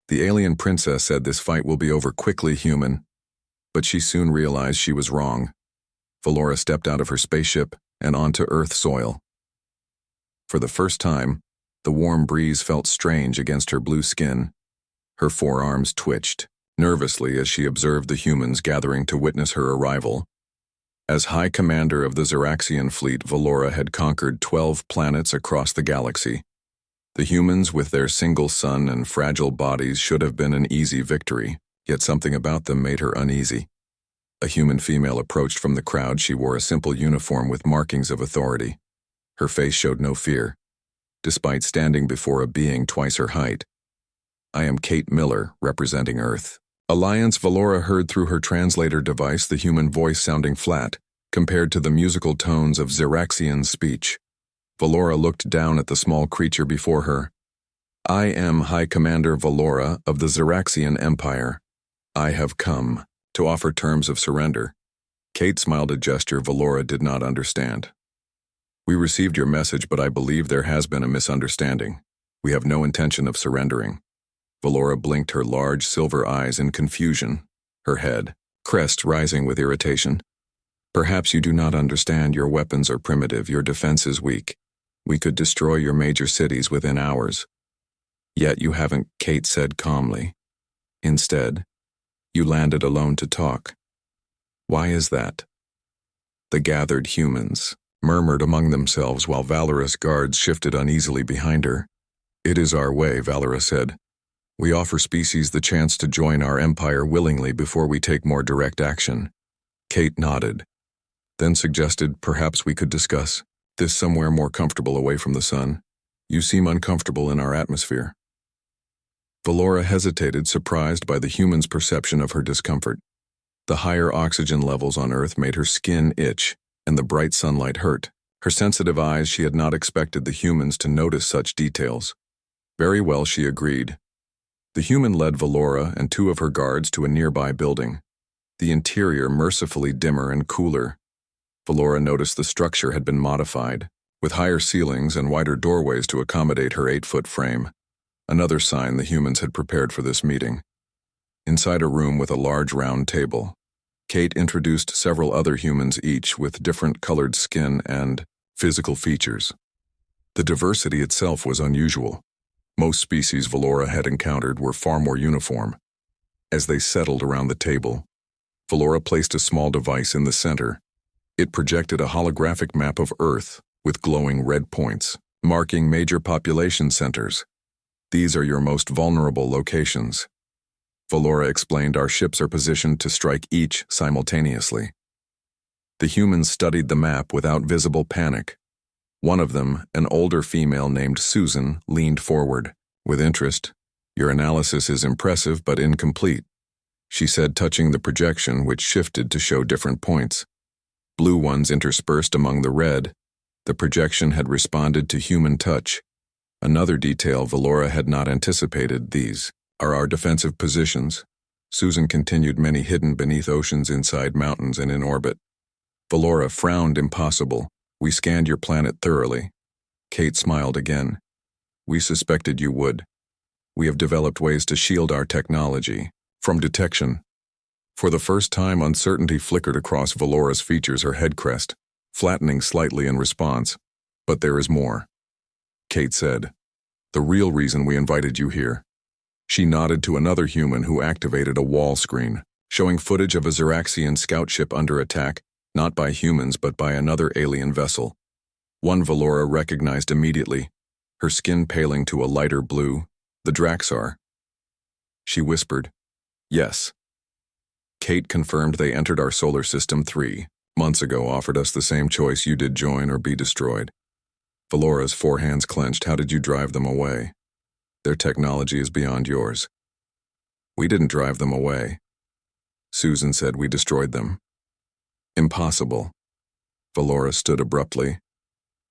The alien princess said this fight will be over quickly, human. But she soon realized she was wrong. Valora stepped out of her spaceship and onto Earth soil. For the first time, the warm breeze felt strange against her blue skin. Her forearms twitched nervously as she observed the humans gathering to witness her arrival. As High Commander of the Xeraxian fleet, Valora had conquered 12 planets across the galaxy. The humans, with their single sun and fragile bodies, should have been an easy victory, yet something about them made her uneasy. A human female approached from the crowd. She wore a simple uniform with markings of authority. Her face showed no fear, despite standing before a being twice her height. "I am Kate Miller, representing Earth." Alliance. Valora heard through her translator device, the human voice sounding flat, compared to the musical tones of Xeraxian's speech. Valora looked down at the small creature before her. "I am High Commander Valora of the Xeraxian Empire. I have come to offer terms of surrender." Kate smiled, a gesture Valora did not understand. "We received your message, but I believe there has been a misunderstanding. We have no intention of surrendering." Valora blinked her large silver eyes in confusion, her head, crest rising with irritation. "Perhaps you do not understand. Your weapons are primitive, your defense is weak. We could destroy your major cities within hours. Yet you haven't," Kate said calmly. "Instead, you landed alone to talk. Why is that?" The gathered humans murmured among themselves while Valorous guards shifted uneasily behind her. "It is our way," Valora said. "We offer species the chance to join our empire willingly before we take more direct action." Kate nodded, then suggested perhaps we could discuss this somewhere more comfortable away from the sun. "You seem uncomfortable in our atmosphere." Valora hesitated, surprised by the human's perception of her discomfort. The higher oxygen levels on Earth made her skin itch, and the bright sunlight hurt. Her sensitive eyes, she had not expected the humans to notice such details. "Very well," she agreed. The human led Valora and 2 of her guards to a nearby building, the interior mercifully dimmer and cooler. Valora noticed the structure had been modified, with higher ceilings and wider doorways to accommodate her 8-foot frame, another sign the humans had prepared for this meeting. Inside a room with a large round table, Kate introduced several other humans, each with different colored skin and physical features. The diversity itself was unusual. Most species Valora had encountered were far more uniform. As they settled around the table, Valora placed a small device in the center. It projected a holographic map of Earth with glowing red points, marking major population centers. "These are your most vulnerable locations." Valora explained, "Our ships are positioned to strike each simultaneously." The humans studied the map without visible panic. One of them, an older female named Susan, leaned forward. With interest, "Your analysis is impressive but incomplete," she said, touching the projection, which shifted to show different points. Blue ones interspersed among the red. The projection had responded to human touch. Another detail Valora had not anticipated. "These are our defensive positions." Susan continued, "Many hidden beneath oceans, inside mountains, and in orbit." Valora frowned. "Impossible. We scanned your planet thoroughly." Kate smiled again. "We suspected you would. We have developed ways to shield our technology from detection." For the first time, uncertainty flickered across Valora's features, her head crest flattening slightly in response. "But there is more," Kate said. "The real reason we invited you here." She nodded to another human who activated a wall screen, showing footage of a Xeraxian scout ship under attack, not by humans but by another alien vessel. One Valora recognized immediately, her skin paling to a lighter blue. "The Draxar." She whispered, "Yes." Kate confirmed, "They entered our solar system 3 months ago, offered us the same choice. You did join or be destroyed." Valora's forehands clenched. "How did you drive them away? Their technology is beyond yours." "We didn't drive them away," Susan said. "We destroyed them." "Impossible." Valora stood abruptly,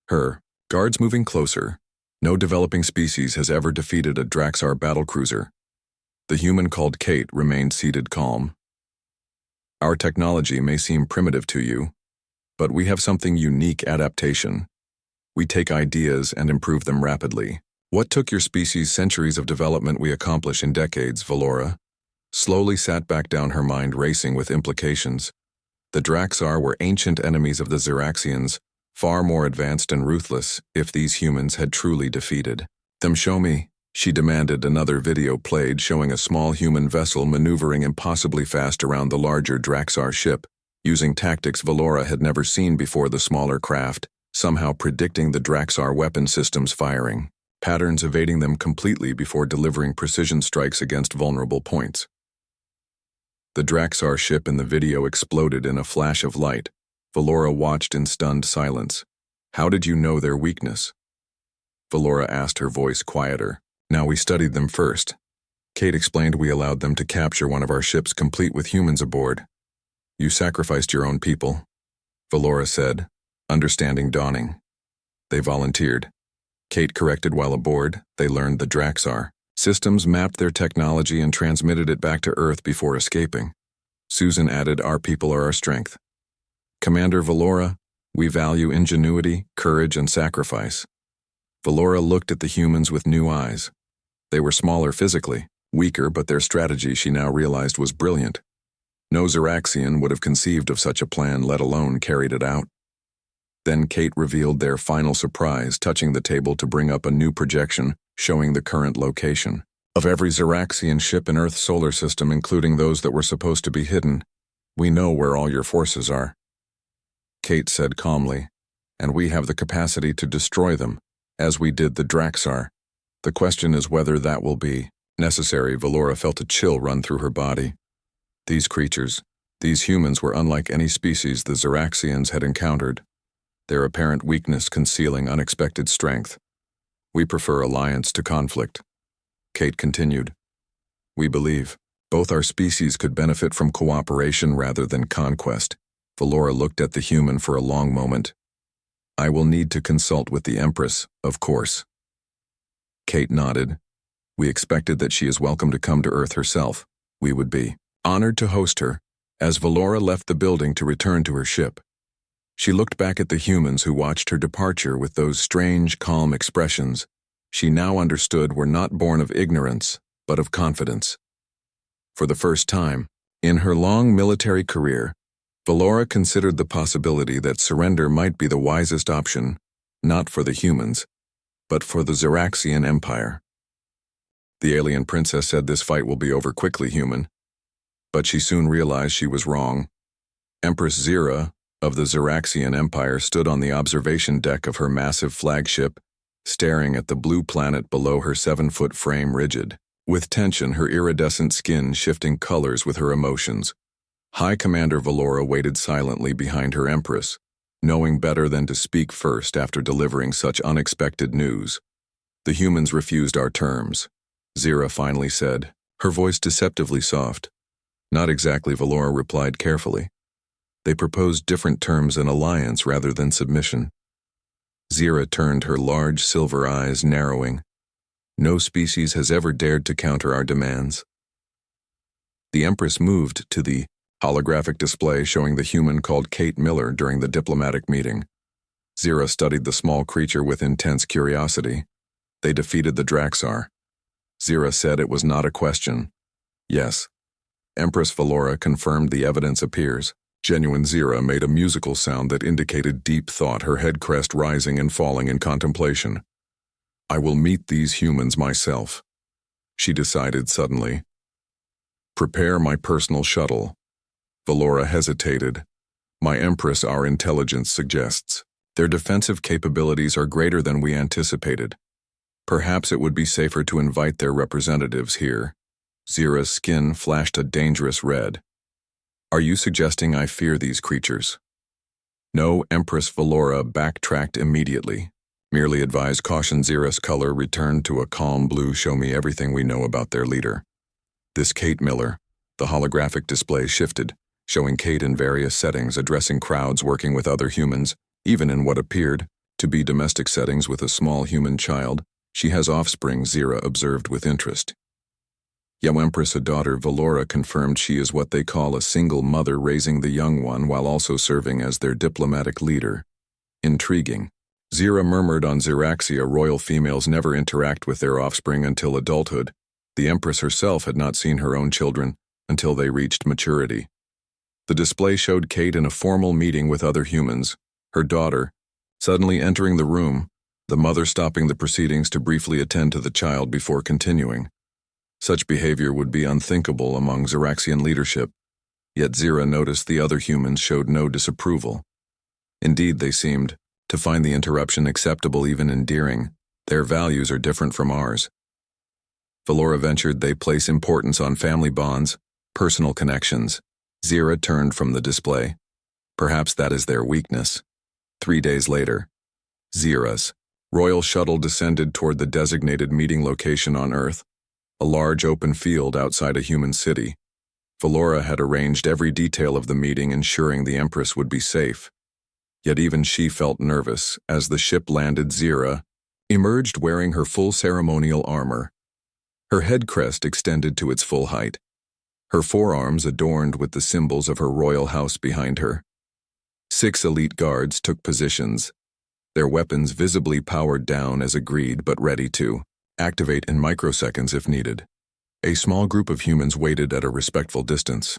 her guards moving closer. "No developing species has ever defeated a Draxar battlecruiser." The human called Kate remained seated, calm. "Our technology may seem primitive to you, but we have something unique: adaptation. We take ideas and improve them rapidly. What took your species centuries of development we accomplish in decades, Valora? Slowly sat back down, her mind racing with implications. The Draxar were ancient enemies of the Xeraxians, far more advanced and ruthless if these humans had truly defeated them. Show me, she demanded. Another video played showing a small human vessel maneuvering impossibly fast around the larger Draxar ship, using tactics Valora had never seen before. The smaller craft, somehow predicting the Draxar weapon systems' firing patterns, evading them completely before delivering precision strikes against vulnerable points. The Draxar ship in the video exploded in a flash of light. Valora watched in stunned silence. How did you know their weakness? Valora asked, her voice quieter. Now, we studied them first. Kate explained. We allowed them to capture one of our ships complete with humans aboard. You sacrificed your own people, Valora said, understanding dawning. They volunteered, Kate corrected. While aboard, they learned the Draxar systems, mapped their technology and transmitted it back to Earth before escaping. Susan added, our people are our strength. Commander Valora, we value ingenuity, courage, and sacrifice. Valora looked at the humans with new eyes. They were smaller physically, weaker, but their strategy, she now realized, was brilliant. No Xeraxian would have conceived of such a plan, let alone carried it out. Then Kate revealed their final surprise, touching the table to bring up a new projection showing the current location of every Xeraxian ship in Earth's solar system, including those that were supposed to be hidden. We know where all your forces are, Kate said calmly, and we have the capacity to destroy them, as we did the Draxar. The question is whether that will be necessary. Valora felt a chill run through her body. These creatures, these humans, were unlike any species the Xeraxians had encountered, their apparent weakness concealing unexpected strength. We prefer alliance to conflict, Kate continued. We believe both our species could benefit from cooperation rather than conquest. Valora looked at the human for a long moment. I will need to consult with the Empress, of course. Kate nodded. We expected that she is welcome to come to Earth herself. We would be honored to host her. As Valora left the building to return to her ship, she looked back at the humans who watched her departure with those strange, calm expressions she now understood were not born of ignorance, but of confidence. For the first time in her long military career, Valora considered the possibility that surrender might be the wisest option, not for the humans, but for the Xeraxian Empire. The alien princess said this fight will be over quickly, human. But she soon realized she was wrong. Empress Zira of the Xeraxian Empire stood on the observation deck of her massive flagship, staring at the blue planet below her 7-foot frame, rigid with tension, her iridescent skin shifting colors with her emotions. High Commander Valora waited silently behind her Empress, knowing better than to speak first after delivering such unexpected news. The humans refused our terms, Zira finally said, her voice deceptively soft. Not exactly, Valora replied carefully. They proposed different terms, an alliance rather than submission. Zira turned, her large silver eyes narrowing. No species has ever dared to counter our demands. The Empress moved to the holographic display showing the human called Kate Miller during the diplomatic meeting. Zira studied the small creature with intense curiosity. They defeated the Draxar. Zira said it was not a question. Yes. Empress Valora confirmed the evidence appears. Genuine. Zira made a musical sound that indicated deep thought, her head crest rising and falling in contemplation. I will meet these humans myself, she decided suddenly. Prepare my personal shuttle. Valora hesitated. My Empress, our intelligence suggests. Their defensive capabilities are greater than we anticipated. Perhaps it would be safer to invite their representatives here. Zira's skin flashed a dangerous red. Are you suggesting I fear these creatures? No, Empress Valora backtracked immediately. Merely advised caution. Zira's color returned to a calm blue. Show me everything we know about their leader. This Kate Miller. The holographic display shifted, showing Kate in various settings, addressing crowds, working with other humans, even in what appeared to be domestic settings with a small human child. She has offspring, Zira observed with interest. Young Empress, a daughter, Valora confirmed. She is what they call a single mother, raising the young one while also serving as their diplomatic leader. Intriguing. Zira murmured on Xeraxia royal females never interact with their offspring until adulthood. The Empress herself had not seen her own children until they reached maturity. The display showed Kate in a formal meeting with other humans, her daughter, suddenly entering the room, the mother stopping the proceedings to briefly attend to the child before continuing. Such behavior would be unthinkable among Xeraxian leadership, yet Zira noticed the other humans showed no disapproval. Indeed, they seemed to find the interruption acceptable, even endearing. Their values are different from ours. Valora ventured they place importance on family bonds, personal connections. Zira turned from the display. Perhaps that is their weakness. 3 days later, Zira's royal shuttle descended toward the designated meeting location on Earth, a large open field outside a human city. Valora had arranged every detail of the meeting, ensuring the Empress would be safe. Yet even she felt nervous as the ship landed. Zira emerged wearing her full ceremonial armor. Her head crest extended to its full height, her forearms adorned with the symbols of her royal house behind her. 6 elite guards took positions, their weapons visibly powered down as agreed but ready to activate in microseconds if needed. A small group of humans waited at a respectful distance.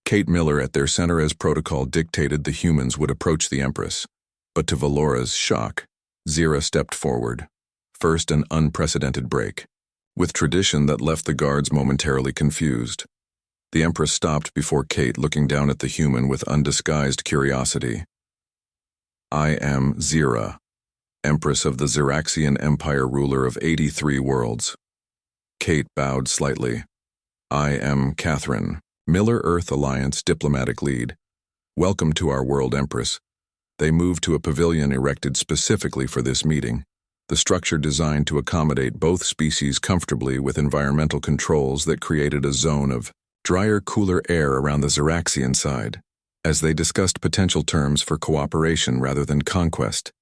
Kate Miller at their center, as protocol dictated, the humans would approach the Empress. But to Valora's shock, Zira stepped forward. First, an unprecedented break, with tradition that left the guards momentarily confused. The Empress stopped before Kate, looking down at the human with undisguised curiosity. "I am Zira, Empress of the Xeraxian Empire, ruler of 83 worlds." Kate bowed slightly. "I am Catherine, Miller Earth Alliance diplomatic lead. Welcome to our world, Empress." They moved to a pavilion erected specifically for this meeting, the structure designed to accommodate both species comfortably, with environmental controls that created a zone of drier, cooler air around the Xeraxian side, as they discussed potential terms for cooperation rather than conquest.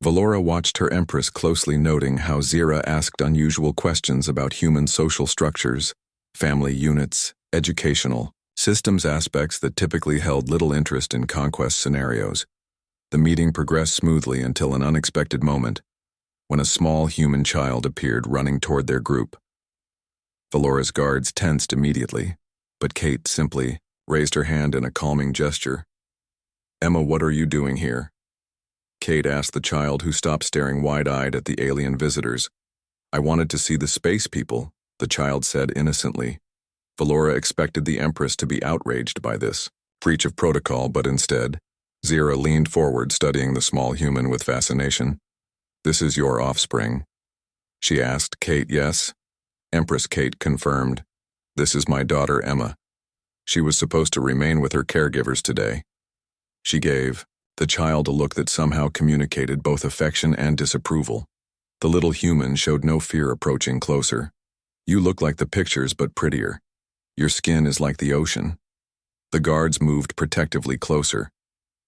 Valora watched her Empress closely, noting how Zira asked unusual questions about human social structures, family units, educational systems, aspects that typically held little interest in conquest scenarios. The meeting progressed smoothly until an unexpected moment, when a small human child appeared running toward their group. Valora's guards tensed immediately, but Kate simply raised her hand in a calming gesture. "Emma, what are you doing here?" Kate asked the child, who stopped staring wide-eyed at the alien visitors. "I wanted to see the space people," the child said innocently. Valora expected the Empress to be outraged by this breach of protocol, but instead, Zira leaned forward, studying the small human with fascination. "This is your offspring?" she asked. Kate, "Yes." Empress Kate confirmed. "This is my daughter, Emma. She was supposed to remain with her caregivers today." She gave the child a look that somehow communicated both affection and disapproval. The little human showed no fear, approaching closer. "You look like the pictures, but prettier. Your skin is like the ocean." The guards moved protectively closer,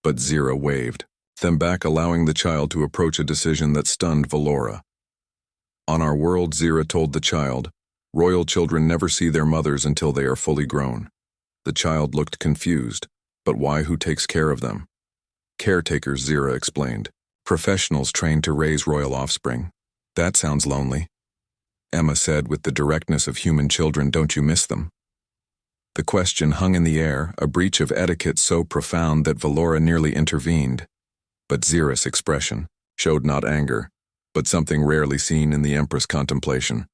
but Zira waved them back, allowing the child to approach, a decision that stunned Valora. "On our world," Zira told the child, "royal children never see their mothers until they are fully grown." The child looked confused. "But why? Who takes care of them?" "Caretakers," Zira explained. "Professionals trained to raise royal offspring." "That sounds lonely," Emma said with the directness of human children. "Don't you miss them?" The question hung in the air, a breach of etiquette so profound that Valora nearly intervened. But Zira's expression showed not anger, but something rarely seen in the Empress' contemplation.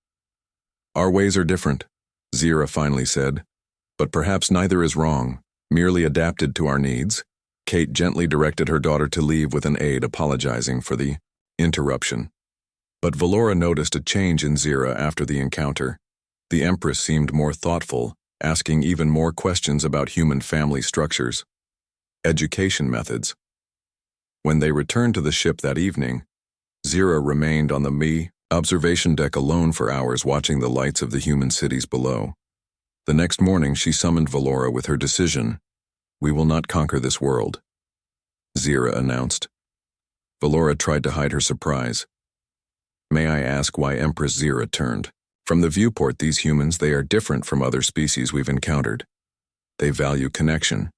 "Our ways are different," Zira finally said, "but perhaps neither is wrong, merely adapted to our needs." Kate gently directed her daughter to leave, with an aide apologizing for the interruption. But Valora noticed a change in Zira after the encounter. The Empress seemed more thoughtful, asking even more questions about human family structures, education methods. When they returned to the ship that evening, Zira remained on the observation deck alone for hours, watching the lights of the human cities below. The next morning, she summoned Valora with her decision. "We will not conquer this world," Zira announced. Valora tried to hide her surprise. "May I ask why?" Empress Zira turned. "From the viewport, these humans, they are different from other species we've encountered. They value connection,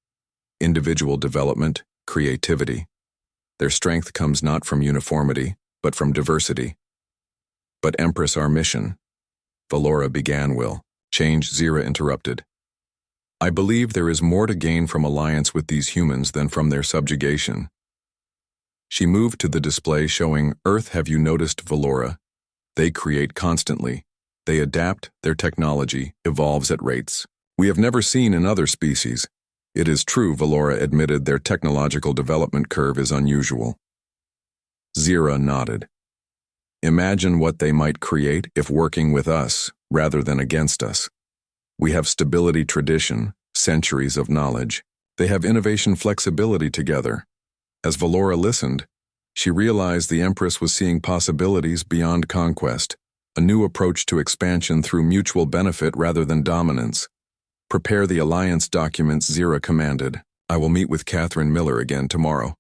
individual development, creativity. Their strength comes not from uniformity, but from diversity. But Empress, our mission. Valora began will. Change Zira interrupted. I believe there is more to gain from alliance with these humans than from their subjugation. She moved to the display showing, Earth, have you noticed, Valora? They create constantly. They adapt, their technology evolves at rates we have never seen in other species. It is true, Valora admitted, their technological development curve is unusual. Zira nodded. Imagine what they might create if working with us, rather than against us. We have stability tradition, centuries of knowledge. They have innovation flexibility together. As Valora listened, she realized the Empress was seeing possibilities beyond conquest, a new approach to expansion through mutual benefit rather than dominance. Prepare the alliance documents, Zira commanded. I will meet with Catherine Miller again tomorrow.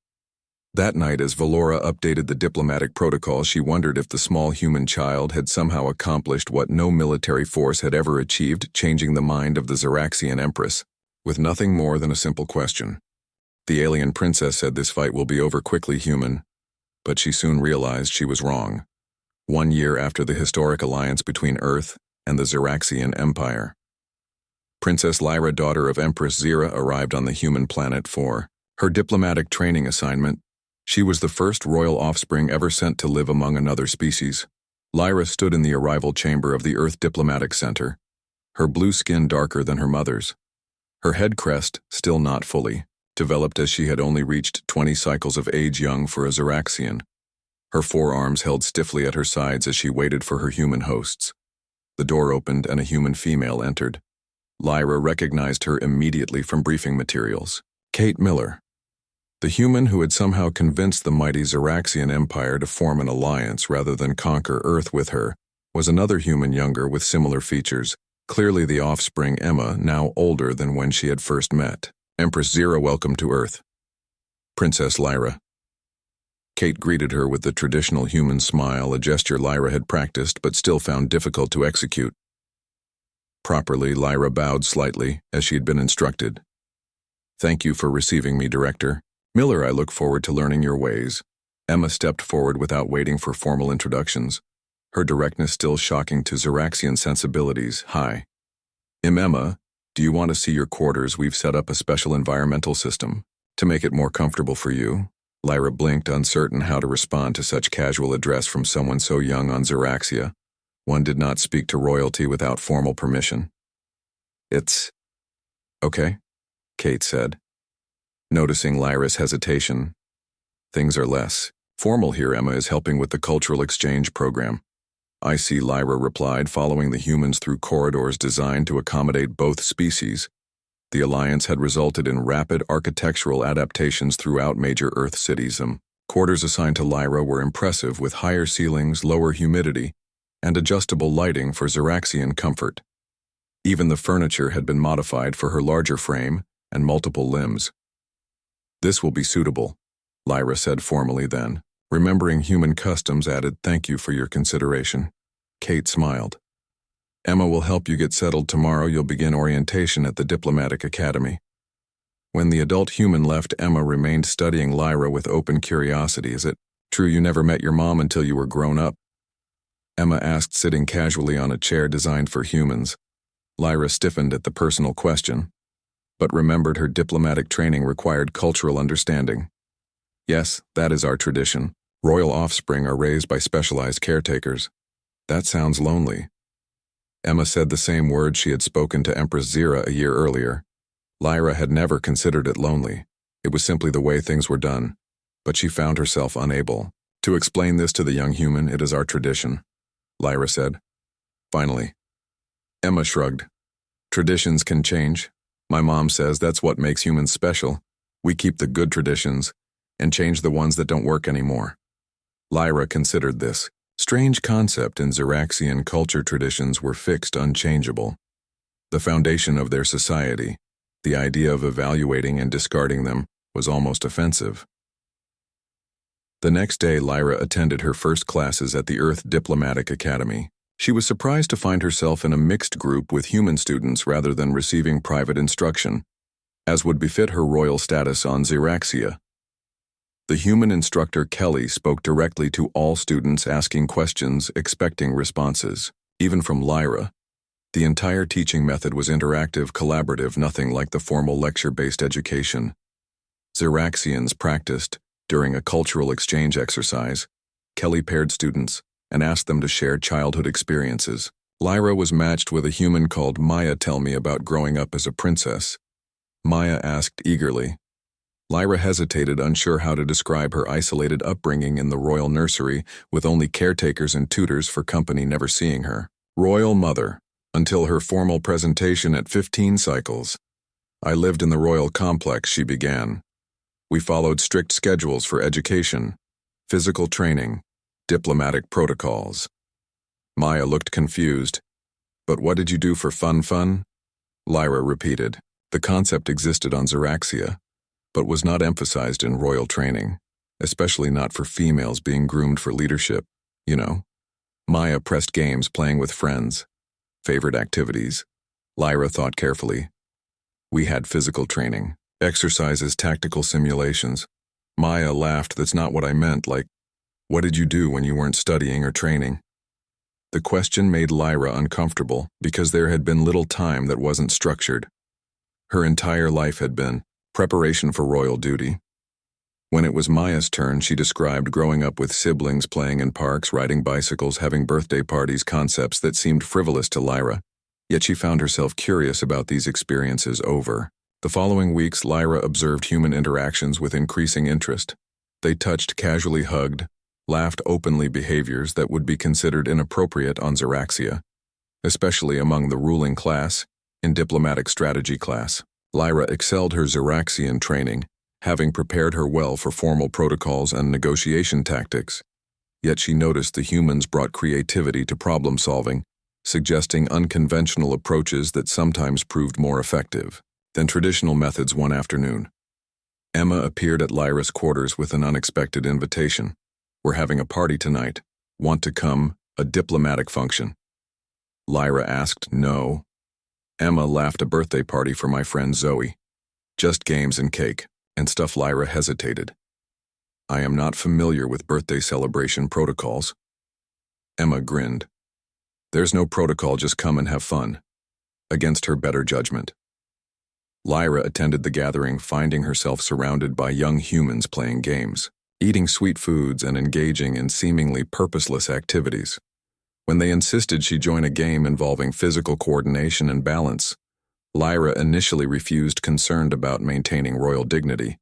That night, as Valora updated the diplomatic protocol, she wondered if the small human child had somehow accomplished what no military force had ever achieved, changing the mind of the Xeraxian Empress, with nothing more than a simple question. The alien princess said this fight will be over quickly, human, but she soon realized she was wrong. 1 year after the historic alliance between Earth and the Xeraxian Empire, Princess Lyra, daughter of Empress Zira, arrived on the human planet for her diplomatic training assignment. She was the first royal offspring ever sent to live among another species. Lyra stood in the arrival chamber of the Earth Diplomatic Center, her blue skin darker than her mother's. Her head crest, still not fully developed as she had only reached 20 cycles of age, young for a Xeraxian. Her forearms held stiffly at her sides as she waited for her human hosts. The door opened and a human female entered. Lyra recognized her immediately from briefing materials. Kate Miller. The human who had somehow convinced the mighty Xeraxian Empire to form an alliance rather than conquer Earth with her, was another human younger with similar features, clearly the offspring Emma, now older than when she had first met. Empress Zira, welcome to Earth. Princess Lyra. Kate greeted her with the traditional human smile, a gesture Lyra had practiced but still found difficult to execute. Properly, Lyra bowed slightly, as she had been instructed. Thank you for receiving me, Director. Miller, I look forward to learning your ways. Emma stepped forward without waiting for formal introductions, her directness still shocking to Xeraxian sensibilities. Hi. Emma, do you want to see your quarters? We've set up a special environmental system to make it more comfortable for you. Lyra blinked, uncertain how to respond to such casual address from someone so young on Xeraxia. One did not speak to royalty without formal permission. It's okay, Kate said. Noticing Lyra's hesitation, things are less formal here. Emma is helping with the cultural exchange program. I see, Lyra replied, following the humans through corridors designed to accommodate both species. The alliance had resulted in rapid architectural adaptations throughout major Earth cities. Quarters assigned to Lyra were impressive, with higher ceilings, lower humidity, and adjustable lighting for Xeraxian comfort. Even the furniture had been modified for her larger frame and multiple limbs. This will be suitable, Lyra said formally, then, remembering human customs, added, thank you for your consideration. Kate smiled. Emma will help you get settled tomorrow. You'll begin orientation at the Diplomatic Academy. When the adult human left, Emma remained studying Lyra with open curiosity. Is it true you never met your mom until you were grown up? Emma asked, sitting casually on a chair designed for humans. Lyra stiffened at the personal question, but remembered her diplomatic training required cultural understanding. Yes, that is our tradition. Royal offspring are raised by specialized caretakers. That sounds lonely. Emma said the same words she had spoken to Empress Zira a year earlier. Lyra had never considered it lonely. It was simply the way things were done. But she found herself unable to explain this to the young human. It is our tradition, Lyra said. Finally, Emma shrugged. Traditions can change. My mom says that's what makes humans special. We keep the good traditions and change the ones that don't work anymore. Lyra considered this strange concept. In Xeraxian culture, traditions were fixed, unchangeable. The foundation of their society, the idea of evaluating and discarding them, was almost offensive. The next day, Lyra attended her first classes at the Earth Diplomatic Academy. She was surprised to find herself in a mixed group with human students rather than receiving private instruction, as would befit her royal status on Xeraxia. The human instructor Kelly spoke directly to all students, asking questions, expecting responses, even from Lyra. The entire teaching method was interactive, collaborative, nothing like the formal lecture-based education Xeraxians practiced. During a cultural exchange exercise, Kelly paired students and asked them to share childhood experiences. Lyra was matched with a human called Maya. Tell me about growing up as a princess. Maya asked eagerly. Lyra hesitated, unsure how to describe her isolated upbringing in the royal nursery, with only caretakers and tutors for company never seeing her. Royal mother, until her formal presentation at 15 cycles. I lived in the royal complex, she began. We followed strict schedules for education, physical training, diplomatic protocols. Maya looked confused. But what did you do for fun? Lyra repeated. The concept existed on Xeraxia, but was not emphasized in royal training, especially not for females being groomed for leadership, you know. Maya pressed games, playing with friends. Favorite activities? Lyra thought carefully. We had physical training, exercises, tactical simulations. Maya laughed. That's not what I meant, like, what did you do when you weren't studying or training? The question made Lyra uncomfortable because there had been little time that wasn't structured. Her entire life had been preparation for royal duty. When it was Maya's turn, she described growing up with siblings, playing in parks, riding bicycles, having birthday parties, concepts that seemed frivolous to Lyra, yet she found herself curious about these experiences over. The following weeks, Lyra observed human interactions with increasing interest. They touched, casually hugged, laughed openly, behaviors that would be considered inappropriate on Xeraxia, especially among the ruling class. In diplomatic strategy class, Lyra excelled her Xeraxian training, having prepared her well for formal protocols and negotiation tactics. Yet she noticed the humans brought creativity to problem solving, suggesting unconventional approaches that sometimes proved more effective than traditional methods. One afternoon, Emma appeared at Lyra's quarters with an unexpected invitation. We're having a party tonight. Want to come? A diplomatic function. Lyra asked. No. Emma laughed. A birthday party for my friend Zoe. Just games and cake and stuff. Lyra hesitated. I am not familiar with birthday celebration protocols. Emma grinned. There's no protocol, just come and have fun. Against her better judgment, Lyra attended the gathering, finding herself surrounded by young humans playing games, eating sweet foods, and engaging in seemingly purposeless activities. When they insisted she join a game involving physical coordination and balance, Lyra initially refused, concerned about maintaining royal dignity,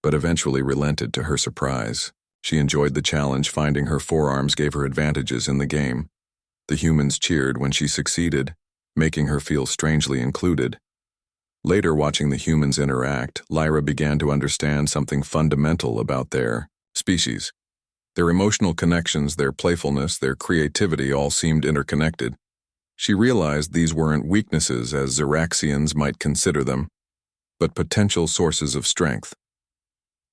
but eventually relented to her surprise. She enjoyed the challenge, finding her forearms gave her advantages in the game. The humans cheered when she succeeded, making her feel strangely included. Later, watching the humans interact, Lyra began to understand something fundamental about their species. Their emotional connections, their playfulness, their creativity all seemed interconnected. She realized these weren't weaknesses as Xeraxians might consider them, but potential sources of strength.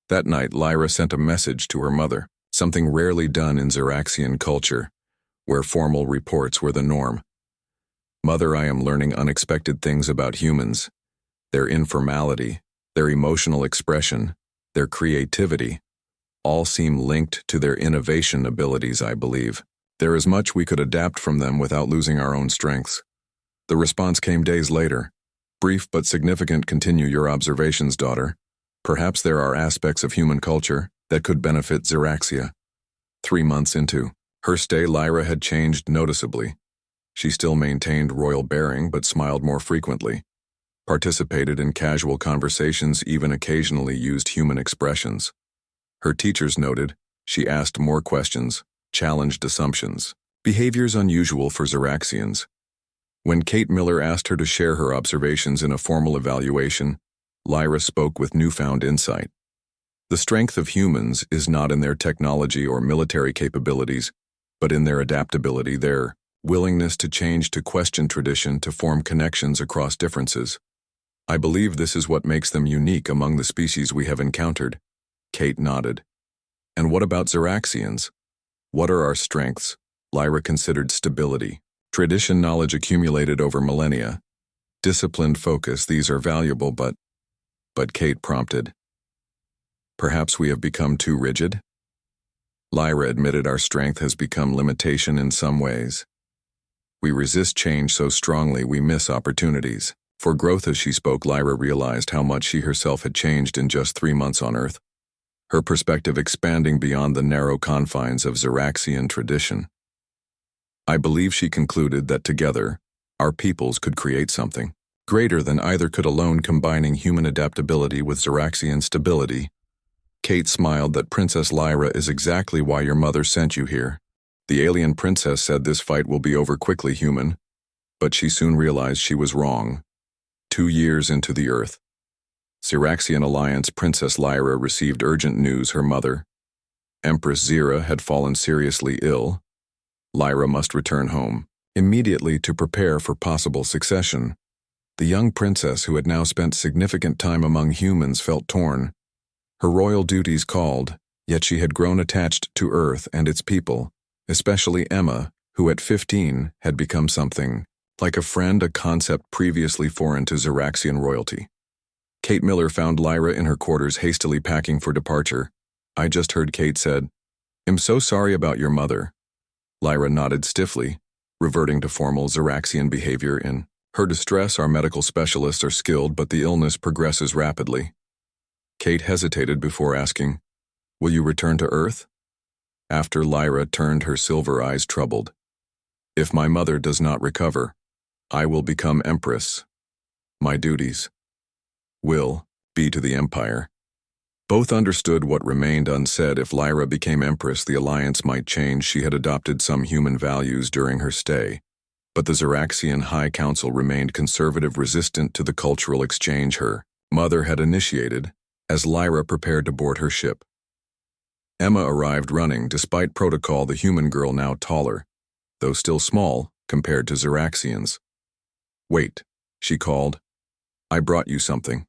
That night, Lyra sent a message to her mother, something rarely done in Xeraxian culture, where formal reports were the norm. Mother, I am learning unexpected things about humans. Their informality, their emotional expression, their creativity, all seem linked to their innovation abilities, I believe. There is much we could adapt from them without losing our own strengths. The response came days later. Brief but significant. Continue your observations, daughter. Perhaps there are aspects of human culture that could benefit Xeraxia. 3 months into her stay, Lyra had changed noticeably. She still maintained royal bearing but smiled more frequently, participated in casual conversations, even occasionally used human expressions. Her teachers noted she asked more questions, challenged assumptions, behaviors unusual for Xeraxians. When Kate Miller asked her to share her observations in a formal evaluation, Lyra spoke with newfound insight. The strength of humans is not in their technology or military capabilities, but in their adaptability, their willingness to change, to question tradition, to form connections across differences. I believe this is what makes them unique among the species we have encountered. Kate nodded. And what about Xeraxians? What are our strengths? Lyra considered stability, tradition, knowledge accumulated over millennia, disciplined focus. These are valuable, but Kate prompted. Perhaps we have become too rigid? Lyra admitted our strength has become limitation in some ways. We resist change so strongly we miss opportunities. For growth as she spoke, Lyra realized how much she herself had changed in just 3 months on Earth, her perspective expanding beyond the narrow confines of Xeraxian tradition. I believe she concluded that together, our peoples could create something greater than either could alone, combining human adaptability with Xeraxian stability. Kate smiled that Princess Lyra is exactly why your mother sent you here. The alien princess said this fight will be over quickly, human, but she soon realized she was wrong. 2 years into the Earth, Xeraxian Alliance Princess Lyra received urgent news her mother, Empress Zira, had fallen seriously ill. Lyra must return home immediately to prepare for possible succession. The young princess, who had now spent significant time among humans, felt torn. Her royal duties called, yet she had grown attached to Earth and its people, especially Emma, who at 15 had become something like a friend, a concept previously foreign to Xeraxian royalty. Kate Miller found Lyra in her quarters, hastily packing for departure. I just heard, Kate said. I'm so sorry about your mother. Lyra nodded stiffly, reverting to formal Xeraxian behavior. In her distress, our medical specialists are skilled, but the illness progresses rapidly. Kate hesitated before asking, will you return to Earth? After Lyra turned, her silver eyes troubled. If my mother does not recover, I will become Empress. My duties will be to the Empire. Both understood what remained unsaid. If Lyra became Empress, the alliance might change. She had adopted some human values during her stay, but the Xeraxian High Council remained conservative, resistant to the cultural exchange her mother had initiated as Lyra prepared to board her ship. Emma arrived running. Despite protocol, the human girl, now taller, though still small compared to Xeraxians. Wait, she called. I brought you something.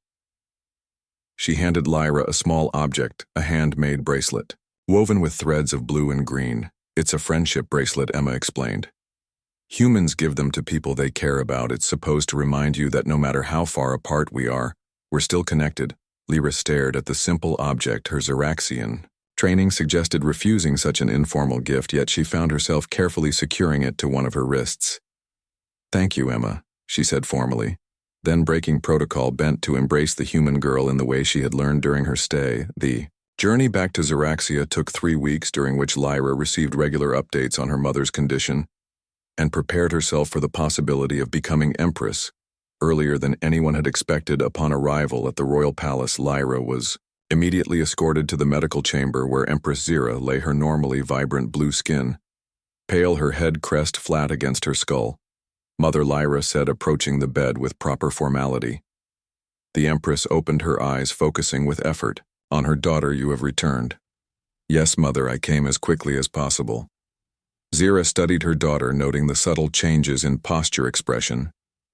She handed Lyra a small object, a handmade bracelet, woven with threads of blue and green. It's a friendship bracelet, Emma explained. Humans give them to people they care about. It's supposed to remind you that no matter how far apart we are, we're still connected. Lyra stared at the simple object. Her Xeraxian training suggested refusing such an informal gift, yet she found herself carefully securing it to one of her wrists. Thank you, Emma, she said formally, then breaking protocol, bent to embrace the human girl in the way she had learned during her stay. The journey back to Xeraxia took 3 weeks, during which Lyra received regular updates on her mother's condition and prepared herself for the possibility of becoming Empress. Earlier than anyone had expected, upon arrival at the royal palace, Lyra was immediately escorted to the medical chamber where Empress Zira lay, her normally vibrant blue skin pale, her head crest flat against her skull. Mother, Lyra said, approaching the bed with proper formality. The Empress opened her eyes, focusing with effort on her daughter. You have returned. Yes, Mother, I came as quickly as possible. Zira studied her daughter, noting the subtle changes in posture expression,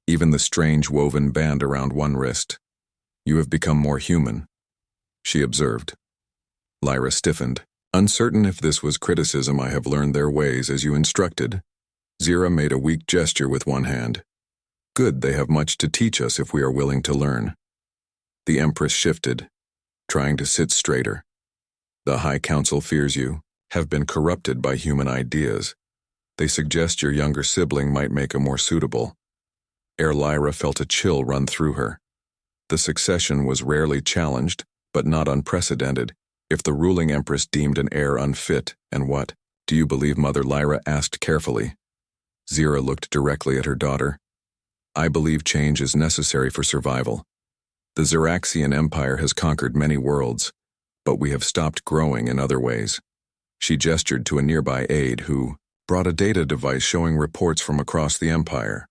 even the strange woven band around one wrist. You have become more human, she observed. Lyra stiffened, uncertain if this was criticism. I have learned their ways as you instructed. Zira made a weak gesture with one hand. Good, they have much to teach us if we are willing to learn. The Empress shifted, trying to sit straighter. The High Council fears you have been corrupted by human ideas. They suggest your younger sibling might make a more suitable. Lyra felt a chill run through her. The succession was rarely challenged, but not unprecedented. If the ruling Empress deemed an heir unfit, and what do you believe, Mother? Lyra asked carefully. Zira looked directly at her daughter. I believe change is necessary for survival. The Xeraxian Empire has conquered many worlds, but we have stopped growing in other ways. She gestured to a nearby aide who brought a data device showing reports from across the Empire.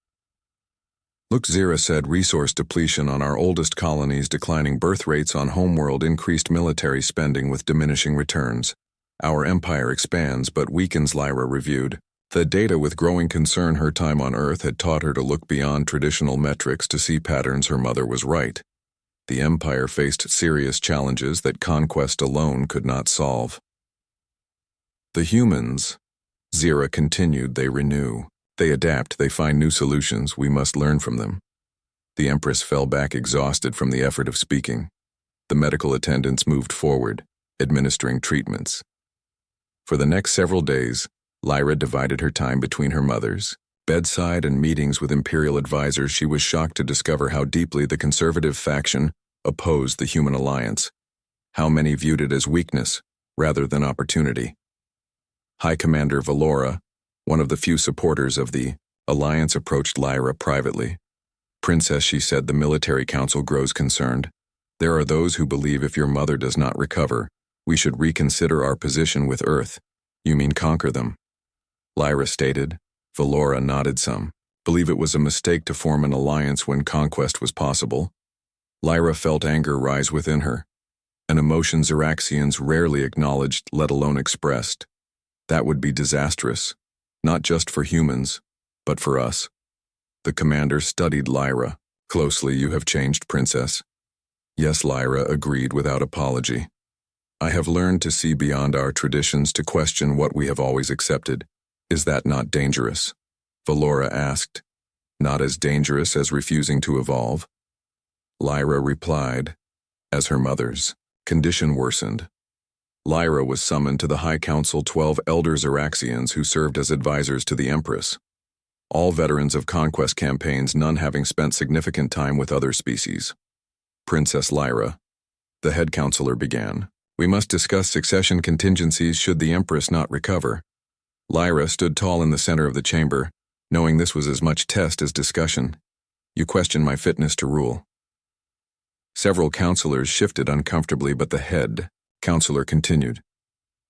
Look, Zira said, resource depletion on our oldest colonies, declining birth rates on homeworld, increased military spending with diminishing returns. Our empire expands but weakens, Lyra reviewed the data with growing concern. Her time on Earth had taught her to look beyond traditional metrics to see patterns. Her mother was right. The Empire faced serious challenges that conquest alone could not solve. The humans, Zira continued, they renew. They adapt, they find new solutions. We must learn from them. The Empress fell back exhausted from the effort of speaking. The medical attendants moved forward, administering treatments. For the next several days, Lyra divided her time between her mother's bedside and meetings with Imperial advisors. She was shocked to discover how deeply the conservative faction opposed the human alliance, how many viewed it as weakness rather than opportunity. High Commander Valora, one of the few supporters of the alliance, approached Lyra privately. "Princess," she said, "the military council grows concerned. There are those who believe if your mother does not recover, we should reconsider our position with Earth." "You mean conquer them?" Lyra stated. Valora nodded. "Some believe it was a mistake to form an alliance when conquest was possible." Lyra felt anger rise within her, an emotion Xeraxians rarely acknowledged, let alone expressed. That would be disastrous, not just for humans, but for us. The commander studied Lyra closely. "You have changed, Princess." "Yes," Lyra agreed without apology. "I have learned to see beyond our traditions, to question what we have always accepted. Is that not dangerous?" Valora asked. "Not as dangerous as refusing to evolve?" Lyra replied. As her mother's condition worsened, Lyra was summoned to the High Council, 12 elder Xeraxians who served as advisors to the Empress. All veterans of conquest campaigns, none having spent significant time with other species. "Princess Lyra," the head counselor began, "we must discuss succession contingencies should the Empress not recover." Lyra stood tall in the center of the chamber, knowing this was as much test as discussion. "You question my fitness to rule." Several counselors shifted uncomfortably, but the head counselor continued.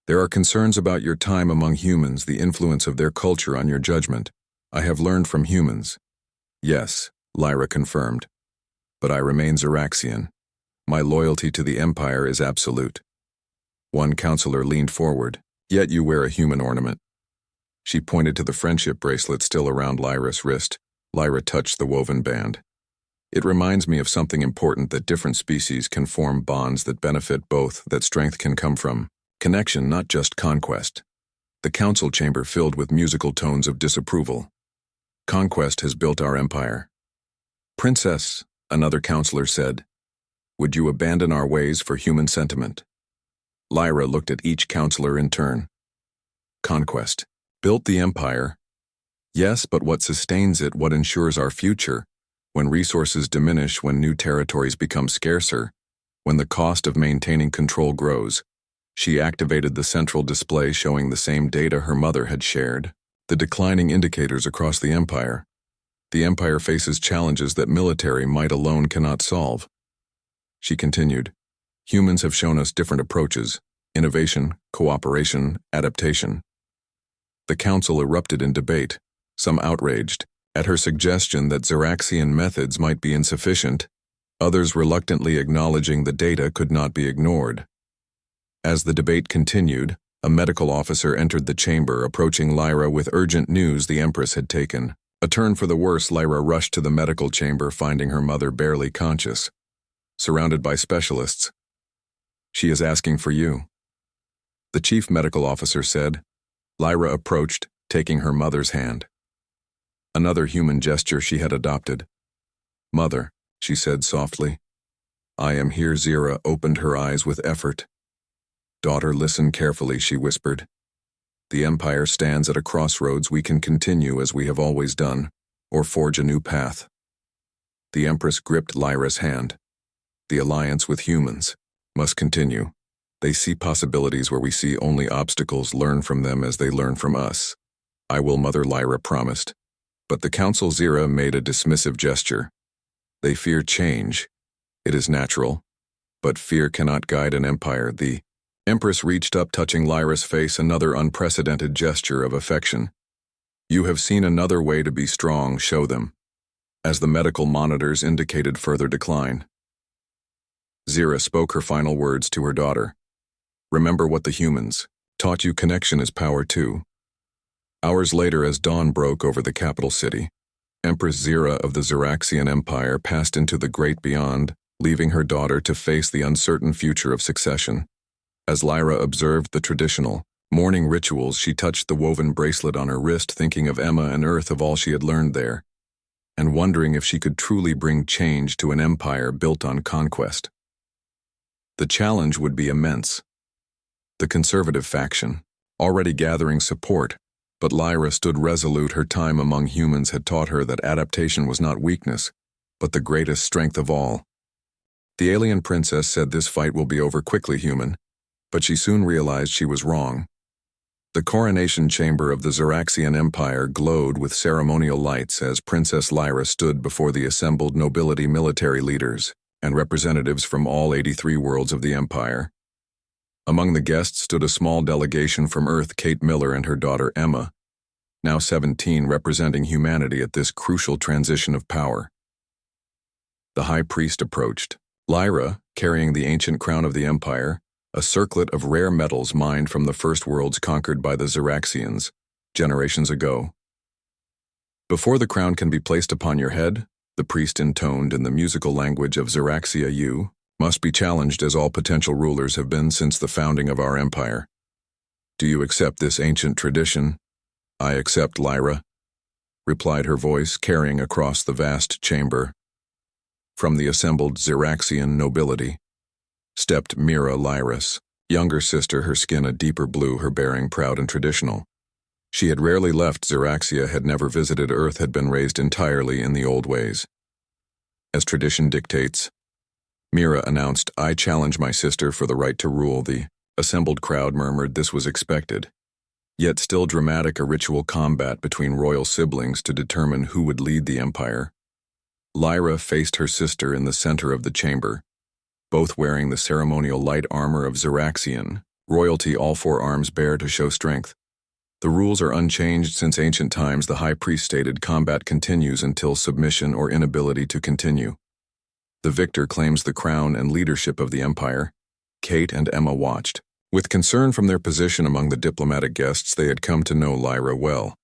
"There are concerns about your time among humans, the influence of their culture on your judgment. I have learned from humans." "Yes," Lyra confirmed. "But I remain Xeraxian. My loyalty to the Empire is absolute." One counselor leaned forward. "Yet you wear a human ornament." She pointed to the friendship bracelet still around Lyra's wrist. Lyra touched the woven band. "It reminds me of something important, that different species can form bonds that benefit both, that strength can come from connection, not just conquest." The council chamber filled with musical tones of disapproval. "Conquest has built our empire." "Princess," another counselor said, "would you abandon our ways for human sentiment?" Lyra looked at each counselor in turn. "Conquest built the empire. Yes, but what sustains it, what ensures our future? When resources diminish, when new territories become scarcer, when the cost of maintaining control grows." She activated the central display, showing the same data her mother had shared. The declining indicators across the empire. The empire faces challenges that military might alone cannot solve. She continued, "Humans have shown us different approaches: innovation, cooperation, adaptation." The council erupted in debate, some outraged at her suggestion that Xeraxian methods might be insufficient, others reluctantly acknowledging the data could not be ignored. As the debate continued, a medical officer entered the chamber, approaching Lyra with urgent news the Empress had taken a turn for the worse. Lyra rushed to the medical chamber, finding her mother barely conscious, surrounded by specialists. "She is asking for you," the chief medical officer said. Lyra approached, taking her mother's hand. Another human gesture she had adopted. "Mother," she said softly. "I am here." Zira opened her eyes with effort. "Daughter, listen carefully," she whispered. "The Empire stands at a crossroads. We can continue as we have always done, or forge a new path." The Empress gripped Lyra's hand. "The alliance with humans must continue. They see possibilities where we see only obstacles. Learn from them as they learn from us." "I will, Mother," Lyra promised. But the council Zira made a dismissive gesture. "They fear change. It is natural. But fear cannot guide an empire." The Empress reached up, touching Lyra's face, another unprecedented gesture of affection. "You have seen another way to be strong. Show them." As the medical monitors indicated further decline, Zira spoke her final words to her daughter. "Remember what the humans taught you: connection is power too." Hours later, as dawn broke over the capital city, Empress Zira of the Xeraxian Empire passed into the great beyond, leaving her daughter to face the uncertain future of succession. As Lyra observed the traditional morning rituals, she touched the woven bracelet on her wrist, thinking of Emma and Earth, of all she had learned there, and wondering if she could truly bring change to an empire built on conquest. The challenge would be immense. The conservative faction, already gathering support, but Lyra stood resolute. Her time among humans had taught her that adaptation was not weakness, but the greatest strength of all. The alien princess said this fight will be over quickly, human, but she soon realized she was wrong. The coronation chamber of the Xeraxian Empire glowed with ceremonial lights as Princess Lyra stood before the assembled nobility, military leaders, and representatives from all 83 worlds of the Empire. Among the guests stood a small delegation from Earth, Kate Miller and her daughter Emma, now 17, representing humanity at this crucial transition of power. The High Priest approached. Lyra, carrying the ancient crown of the Empire, a circlet of rare metals mined from the first worlds conquered by the Xeraxians, generations ago. Before the crown can be placed upon your head, the priest intoned in the musical language of Xeraxia, you must be challenged as all potential rulers have been since the founding of our empire. Do you accept this ancient tradition? I accept, Lyra, replied her voice, carrying across the vast chamber. From the assembled Xeraxian nobility stepped Mira Lyris, younger sister, her skin a deeper blue, her bearing proud and traditional. She had rarely left Xeraxia, had never visited Earth, had been raised entirely in the old ways. As tradition dictates, Mira announced, I challenge my sister for the right to rule. The assembled crowd murmured this was expected. Yet still dramatic, a ritual combat between royal siblings to determine who would lead the empire. Lyra faced her sister in the center of the chamber, both wearing the ceremonial light armor of Xeraxian royalty, all four arms bare to show strength. The rules are unchanged since ancient times. The High Priest stated combat continues until submission or inability to continue. The victor claims the crown and leadership of the empire. Kate and Emma watched. With concern from their position among the diplomatic guests, they had come to know Lyra well.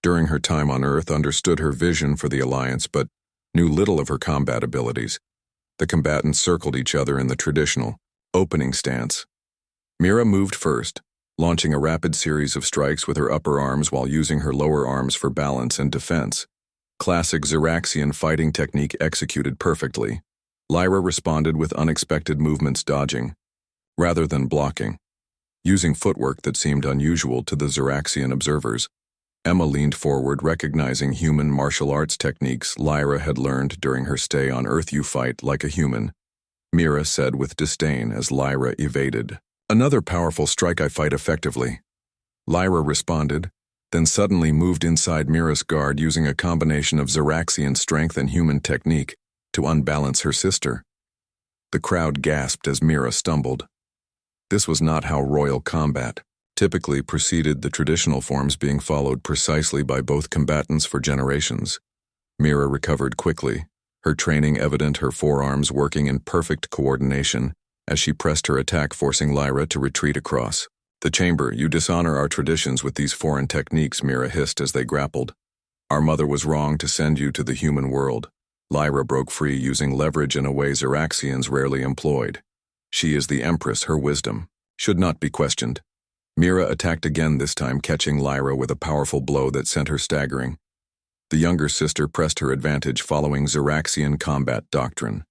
During her time on Earth, understood her vision for the alliance, but knew little of her combat abilities. The combatants circled each other in the traditional opening stance. Mira moved first, launching a rapid series of strikes with her upper arms while using her lower arms for balance and defense. Classic Xeraxian fighting technique executed perfectly. Lyra responded with unexpected movements, dodging rather than blocking, using footwork that seemed unusual to the Xeraxian observers. Emma leaned forward, recognizing human martial arts techniques Lyra had learned during her stay on Earth. You fight like a human, Mira said with disdain as Lyra evaded. Another powerful strike. I fight effectively, Lyra responded, then suddenly moved inside Mira's guard, using a combination of Xeraxian strength and human technique to unbalance her sister. The crowd gasped as Mira stumbled. This was not how royal combat typically proceeded, the traditional forms being followed precisely by both combatants for generations. Mira recovered quickly, her training evident, her forearms working in perfect coordination as she pressed her attack, forcing Lyra to retreat across the chamber. You dishonor our traditions with these foreign techniques, Mira hissed as they grappled. Our mother was wrong to send you to the human world. Lyra broke free, using leverage in a way Xeraxians rarely employed. She is the Empress, her wisdom should not be questioned. Mira attacked again, this time catching Lyra with a powerful blow that sent her staggering. The younger sister pressed her advantage, following Xeraxian combat doctrine.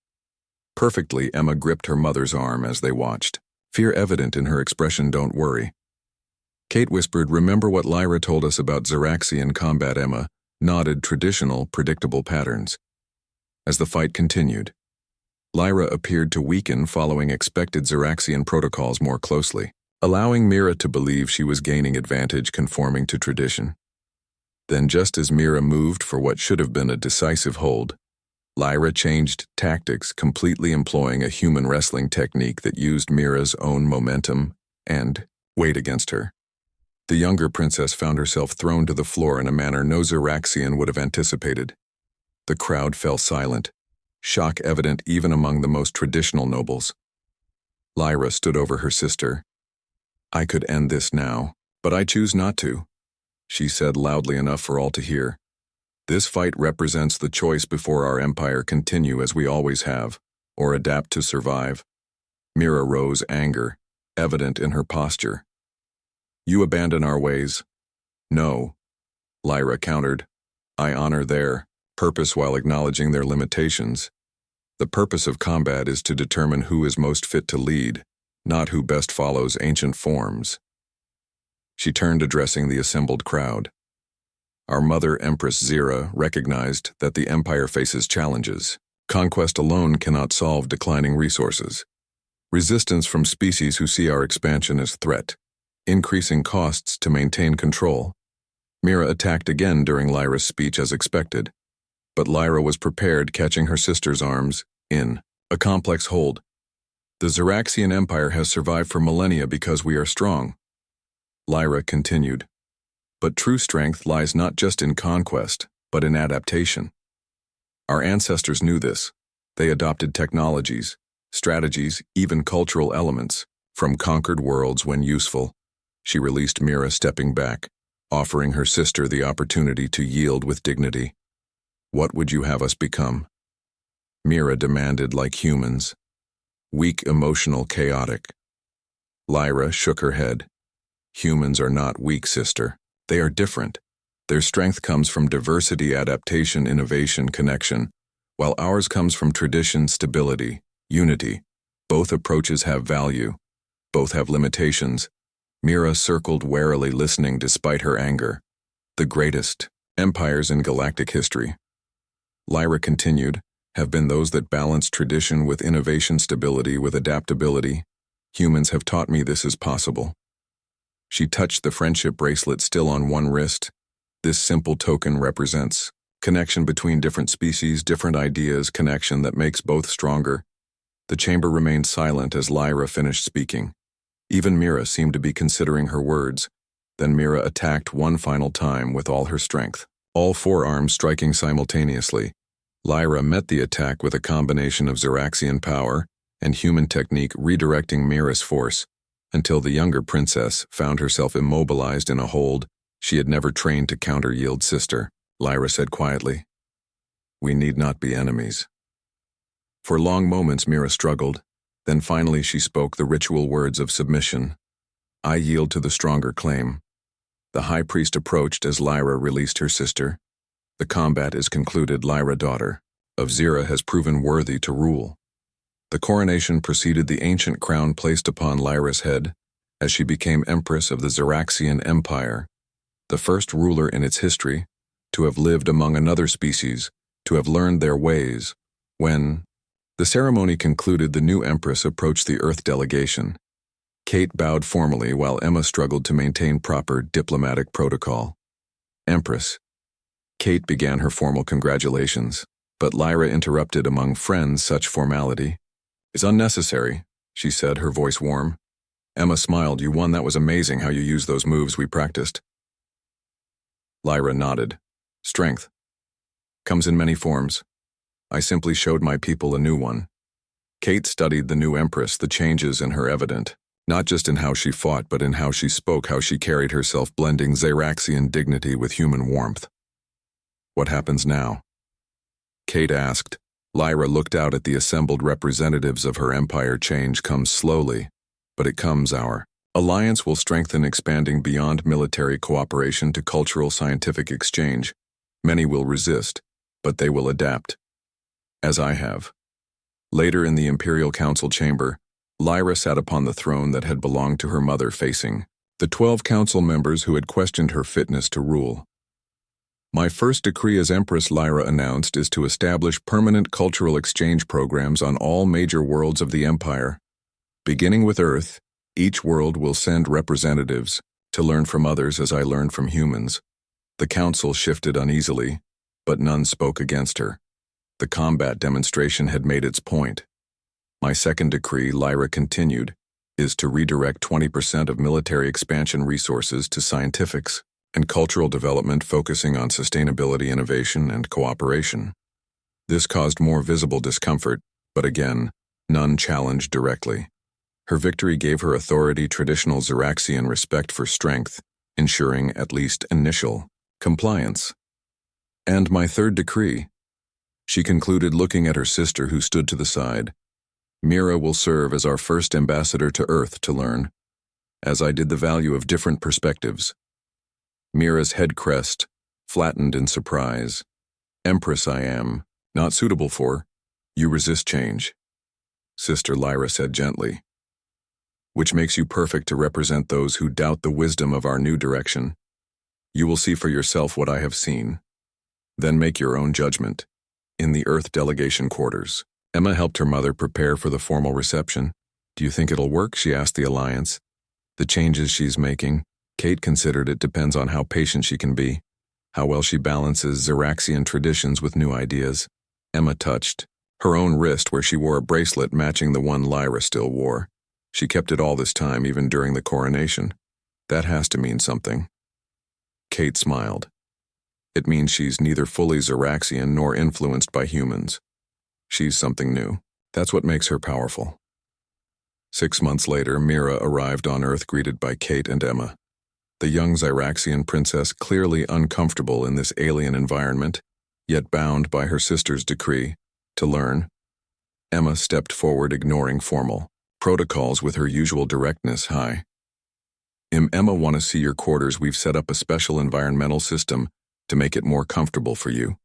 Perfectly, Emma gripped her mother's arm as they watched, fear evident in her expression. Don't worry, Kate whispered. Remember what Lyra told us about Xeraxian combat? Emma nodded. Traditional, predictable patterns. As the fight continued, Lyra appeared to weaken, following expected Xeraxian protocols more closely, allowing Mira to believe she was gaining advantage, conforming to tradition. Then, just as Mira moved for what should have been a decisive hold, Lyra changed tactics, completely employing a human wrestling technique that used Mira's own momentum and weight against her. The younger princess found herself thrown to the floor in a manner no Xeraxian would have anticipated. The crowd fell silent, shock evident even among the most traditional nobles. Lyra stood over her sister. I could end this now, but I choose not to, she said loudly enough for all to hear. This fight represents the choice before our empire: continue as we always have, or adapt to survive. Mira rose, anger evident in her posture. You abandon our ways? No, Lyra countered. I honor their purpose while acknowledging their limitations. The purpose of combat is to determine who is most fit to lead, not who best follows ancient forms. She turned, addressing the assembled crowd. Our mother, Empress Zira, recognized that the Empire faces challenges. Conquest alone cannot solve declining resources. Resistance from species who see our expansion as threat. Increasing costs to maintain control. Mira attacked again during Lyra's speech as expected, but Lyra was prepared, catching her sister's arms in a complex hold. The Xeraxian Empire has survived for millennia because we are strong. Lyra continued. But true strength lies not just in conquest, but in adaptation. Our ancestors knew this. They adopted technologies, strategies, even cultural elements, from conquered worlds when useful. She released Mira, stepping back, offering her sister the opportunity to yield with dignity. What would you have us become? Mira demanded, like humans. Weak, emotional, chaotic. Lyra shook her head. Humans are not weak, sister. They are different. Their strength comes from diversity, adaptation, innovation, connection, while ours comes from tradition, stability, unity. Both approaches have value. Both have limitations. Mira circled warily, listening despite her anger. The greatest empires in galactic history, Lyra continued, have been those that balance tradition with innovation, stability with adaptability. Humans have taught me this is possible. She touched the friendship bracelet still on one wrist. This simple token represents connection between different species, different ideas, connection that makes both stronger. The chamber remained silent as Lyra finished speaking. Even Mira seemed to be considering her words. Then Mira attacked one final time with all her strength, all four arms striking simultaneously. Lyra met the attack with a combination of Xeraxian power and human technique, redirecting Mira's force, until the younger princess found herself immobilized in a hold she had never trained to counter-yield. Sister, Lyra said quietly, we need not be enemies. For long moments Mira struggled, then finally she spoke the ritual words of submission. I yield to the stronger claim. The high priest approached as Lyra released her sister. The combat is concluded. Lyra, daughter of Zira, has proven worthy to rule. The coronation preceded the ancient crown placed upon Lyra's head as she became Empress of the Xeraxian Empire, the first ruler in its history to have lived among another species, to have learned their ways. When the ceremony concluded, the new Empress approached the Earth delegation. Kate bowed formally while Emma struggled to maintain proper diplomatic protocol. Empress. Kate began her formal congratulations, but Lyra interrupted. Among friends, such formality is unnecessary, she said, her voice warm. Emma smiled. You won. That was amazing how you used those moves we practiced. Lyra nodded. Strength comes in many forms. I simply showed my people a new one. Kate studied the new Empress, the changes in her evident, not just in how she fought, but in how she spoke, how she carried herself, blending Xeraxian dignity with human warmth. What happens now? Kate asked. Lyra looked out at the assembled representatives of her empire. Change comes slowly, but it comes. Our alliance will strengthen, expanding beyond military cooperation to cultural, scientific exchange. Many will resist, but they will adapt, as I have. Later in the Imperial Council chamber, Lyra sat upon the throne that had belonged to her mother, facing the 12 council members who had questioned her fitness to rule. My first decree as Empress, Lyra announced, is to establish permanent cultural exchange programs on all major worlds of the Empire. Beginning with Earth, each world will send representatives to learn from others as I learned from humans. The council shifted uneasily, but none spoke against her. The combat demonstration had made its point. My second decree, Lyra continued, is to redirect 20% of military expansion resources to scientifics and cultural development, focusing on sustainability, innovation, and cooperation. This caused more visible discomfort, but again, none challenged directly. Her victory gave her authority, traditional Xeraxian respect for strength, ensuring at least initial compliance. And my third decree, she concluded, looking at her sister who stood to the side. Mira will serve as our first ambassador to Earth to learn, as I did, the value of different perspectives. Mira's head crest flattened in surprise. Empress, I am not suitable for You resist change, Sister Lyra said gently, which makes you perfect to represent those who doubt the wisdom of our new direction. You will see for yourself what I have seen. Then make your own judgment. In the Earth delegation quarters, Emma helped her mother prepare for the formal reception. Do you think it'll work? She asked the Alliance. The changes she's making, Kate considered, it depends on how patient she can be, how well she balances Xeraxian traditions with new ideas. Emma touched her own wrist where she wore a bracelet matching the one Lyra still wore. She kept it all this time, even during the coronation. That has to mean something. Kate smiled. It means she's neither fully Xeraxian nor influenced by humans. She's something new. That's what makes her powerful. 6 months later, Mira arrived on Earth greeted by Kate and Emma. The young Xeraxian princess, clearly uncomfortable in this alien environment, yet bound by her sister's decree to learn. Emma stepped forward, ignoring formal protocols with her usual directness. Hi. Emma, want to see your quarters? We've set up a special environmental system to make it more comfortable for you.